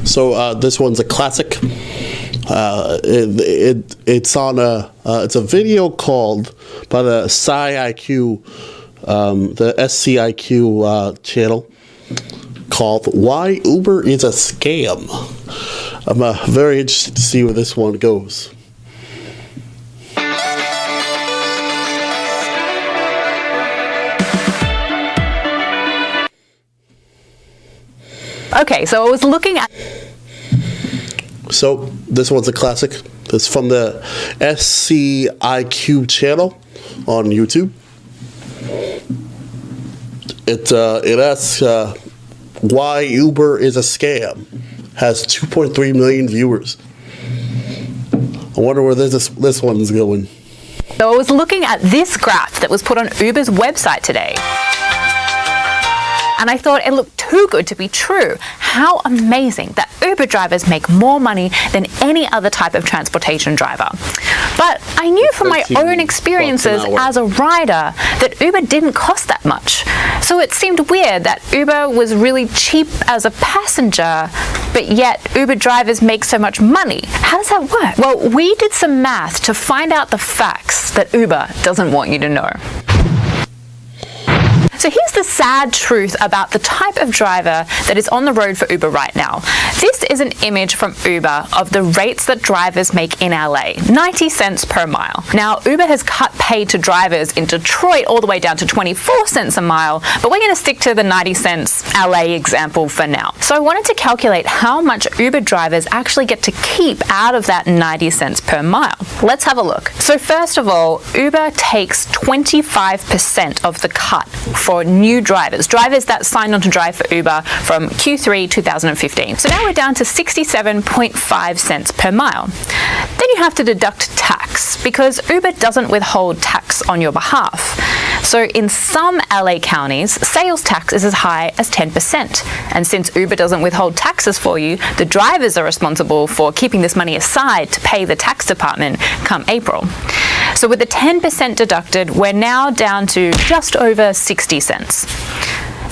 So this one's a classic. It's on it's a video called by the SciIQ, the SCIQ channel, called "Why Uber is a Scam." I'm very interested to see where this one goes. Okay, so I was looking at... So this one's a classic. It's from the SCIQ channel on YouTube. It asks why Uber is a scam. Has 2.3 million viewers. I wonder where this one's going. So I was looking at this graph that was put on Uber's website today, and I thought it looked too good to be true. How amazing that Uber drivers make more money than any other type of transportation driver. But I knew from my own experiences as a rider that Uber didn't cost that much. So it seemed weird that Uber was really cheap as a passenger, but yet Uber drivers make so much money. How does that work? Well, we did some math to find out the facts that Uber doesn't want you to know. So here's the sad truth about the type of driver that is on the road for Uber right now. This is an image from Uber of the rates that drivers make in LA, 90 cents per mile. Now, Uber has cut pay to drivers in Detroit all the way down to 24 cents a mile, but we're going to stick to the 90 cents LA example for now. So I wanted to calculate how much Uber drivers actually get to keep out of that 90 cents per mile. Let's have a look. So first of all, Uber takes 25% of the cut for new drivers that signed on to drive for Uber from Q3 2015. So now we're down to 67.5 cents per mile. Then you have to deduct tax because Uber doesn't withhold tax on your behalf. So in some LA counties, sales tax is as high as 10%. And since Uber doesn't withhold taxes for you, the drivers are responsible for keeping this money aside to pay the tax department come April. So with the 10% deducted, we're now down to just over 60 cents.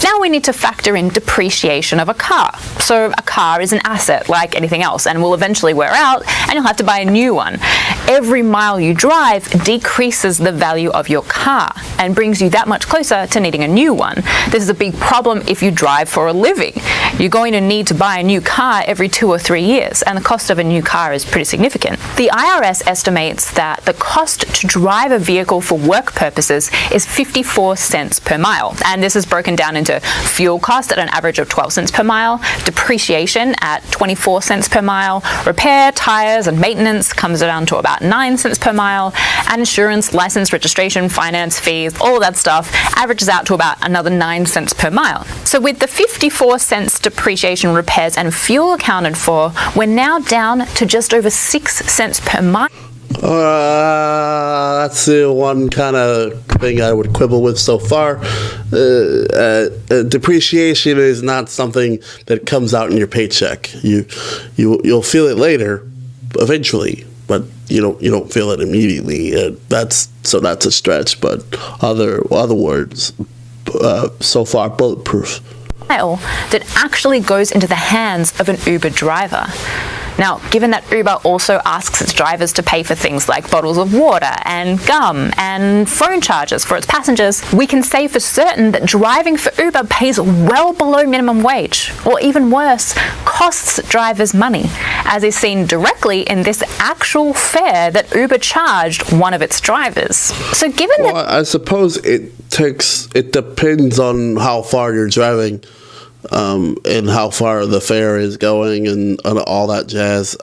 Now we need to factor in depreciation of a car. So a car is an asset like anything else and will eventually wear out and you'll have to buy a new one. Every mile you drive decreases the value of your car and brings you that much closer to needing a new one. This is a big problem if you drive for a living. You're going to need to buy a new car every 2 or 3 years, and the cost of a new car is pretty significant. The IRS estimates that the cost to drive a vehicle for work purposes is 54 cents per mile, and this is broken down into fuel cost at an average of 12 cents per mile, depreciation at 24 cents per mile, repair, tires, and maintenance comes down to about 9 cents per mile, and insurance, license, registration, finance, fees, all of that stuff averages out to about another 9 cents per mile. So with the 54 cents depreciation, repairs, and fuel accounted for, we're now down to just over 6 cents per mile. That's the one kind of thing I would quibble with so far. Depreciation is not something that comes out in your paycheck. You'll feel it later, eventually, but you don't feel it immediately. That's a stretch, but other words, so far bulletproof. That actually goes into the hands of an Uber driver. Now, given that Uber also asks its drivers to pay for things like bottles of water and gum and phone charges for its passengers, we can say for certain that driving for Uber pays well below minimum wage, or even worse, costs drivers money, as is seen directly in this actual fare that Uber charged one of its drivers. So given that... I suppose it depends on how far you're driving. And how far the fare is going and all that jazz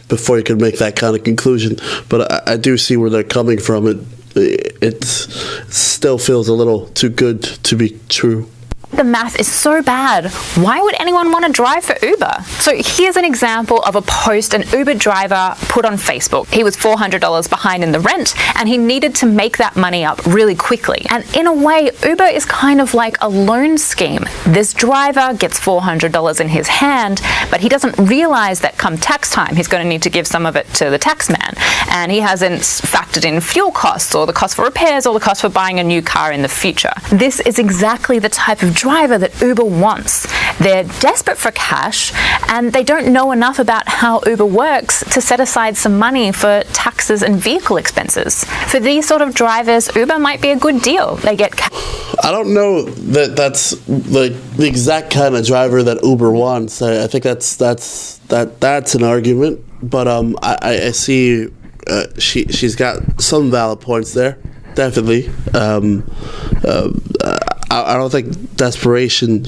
before you can make that kind of conclusion. But I do see where they're coming from. It still feels a little too good to be true. The math is so bad. Why would anyone want to drive for Uber? So here's an example of a post an Uber driver put on Facebook. He was $400 behind in the rent and he needed to make that money up really quickly. And in a way, Uber is kind of like a loan scheme. This driver gets $400 in his hand, but he doesn't realize that come tax time, he's going to need to give some of it to the tax man. And he hasn't factored in fuel costs or the cost for repairs or the cost for buying a new car in the future. This is exactly the type of driver that Uber wants. They're desperate for cash, and they don't know enough about how Uber works to set aside some money for taxes and vehicle expenses. For these sort of drivers, Uber might be a good deal. They get I don't know that that's like the exact kind of driver that Uber wants. I think that's an argument, but I see she's got some valid points there, definitely. I don't think desperation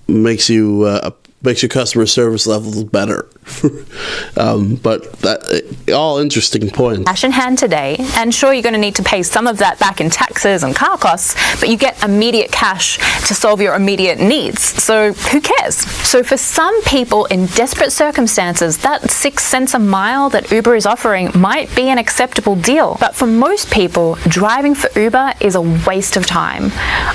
makes your customer service levels better. But all interesting points. Cash in hand today, and sure, you're going to need to pay some of that back in taxes and car costs, but you get immediate cash to solve your immediate needs. So who cares? So for some people in desperate circumstances, that 6 cents a mile that Uber is offering might be an acceptable deal. But for most people, driving for Uber is a waste of time.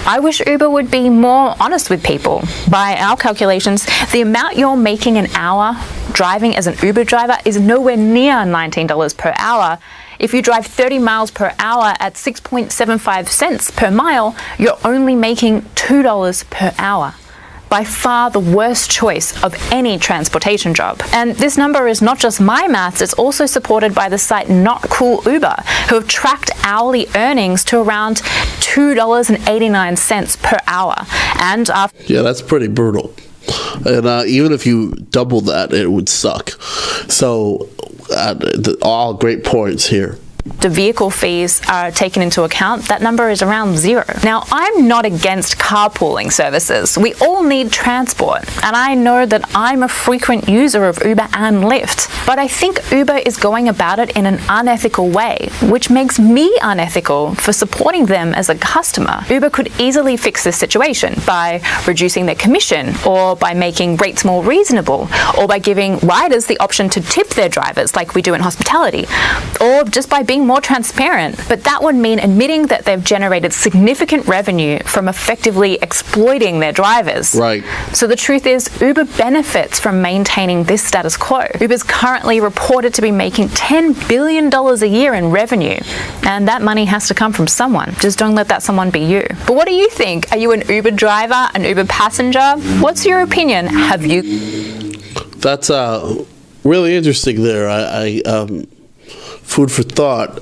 I wish Uber would be more honest with people. By our calculations, the amount you're making an hour driving as an Uber driver is nowhere near $19 per hour. If you drive 30 miles per hour at 6.75 cents per mile, you're only making $2 per hour. By far the worst choice of any transportation job. And this number is not just my maths, it's also supported by the site Not Cool Uber, who have tracked hourly earnings to around $2.89 per hour. And yeah, that's pretty brutal. And even if you double that, it would suck. So, all great points here. The vehicle fees are taken into account, that number is around zero. Now, I'm not against carpooling services. We all need transport, and I know that I'm a frequent user of Uber and Lyft, but I think Uber is going about it in an unethical way, which makes me unethical for supporting them as a customer. Uber could easily fix this situation by reducing their commission, or by making rates more reasonable, or by giving riders the option to tip their drivers like we do in hospitality, or just by being more transparent. But that would mean admitting that they've generated significant revenue from effectively exploiting their drivers. Right. So the truth is, Uber benefits from maintaining this status quo. Uber's currently reported to be making $10 billion a year in revenue, and that money has to come from someone. Just don't let that someone be you. But what do you think? Are you an Uber driver, an Uber passenger? What's your opinion? Have you? That's really interesting there. Food for thought.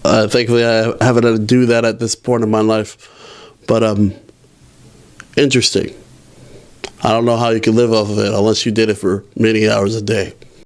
Thankfully, I haven't had to do that at this point in my life. But interesting. I don't know how you can live off of it unless you did it for many hours a day.